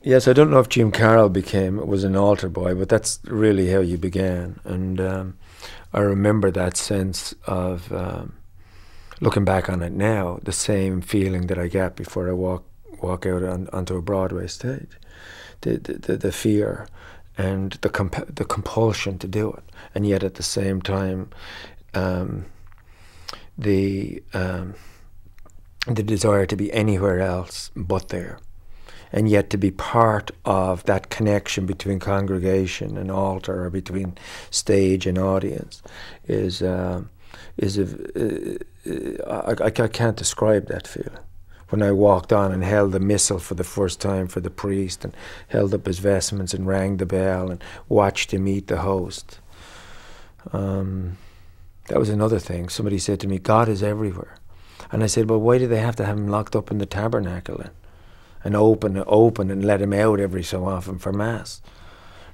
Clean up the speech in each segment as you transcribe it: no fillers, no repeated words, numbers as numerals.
Yes, I don't know if Jim Carroll was an altar boy, but that's really how you began. And I remember that sense of, looking back on it now, the same feeling that I get before I walk out onto a Broadway stage. The fear and the compulsion to do it, and yet at the same time, the desire to be anywhere else but there, and yet to be part of that connection between congregation and altar, or between stage and audience, I can't describe that feeling. When I walked on and held the missal for the first time for the priest, and held up his vestments and rang the bell and watched him eat the host. That was another thing. Somebody said to me, God is everywhere. And I said, well, why do they have to have him locked up in the tabernacle then? And open and let him out every so often for Mass?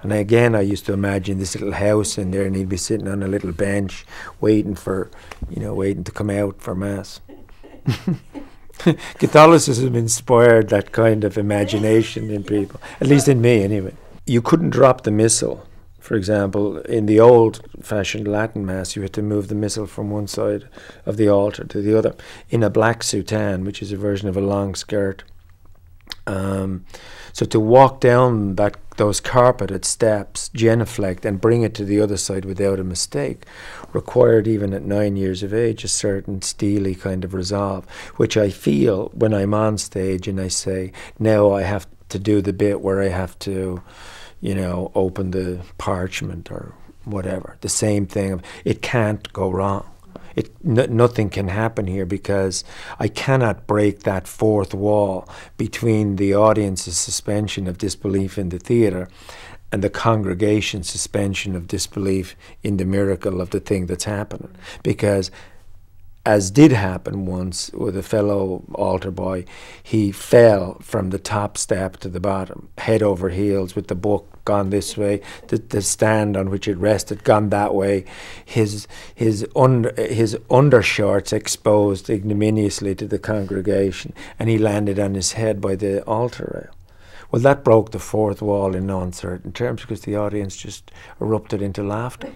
And again, I used to imagine this little house in there, and he'd be sitting on a little bench waiting to come out for Mass. Catholicism inspired that kind of imagination in people, at least in me anyway. You couldn't drop the missal. For example, in the old-fashioned Latin Mass, you had to move the missal from one side of the altar to the other in a black soutane, which is a version of a long skirt. So to walk down those carpeted steps, genuflect, and bring it to the other side without a mistake required, even at 9 years of age, a certain steely kind of resolve, which I feel when I'm on stage and I say, now I have to do the bit where I have to, open the parchment or whatever. The same thing. It can't go wrong. Nothing can happen here, because I cannot break that fourth wall between the audience's suspension of disbelief in the theatre and the congregation's suspension of disbelief in the miracle of the thing that's happening. Because, as did happen once with a fellow altar boy, he fell from the top step to the bottom, head over heels, with the book gone this way, the stand on which it rested gone that way, his undershorts exposed ignominiously to the congregation, and he landed on his head by the altar rail. Well, that broke the fourth wall in no uncertain terms, because the audience just erupted into laughter.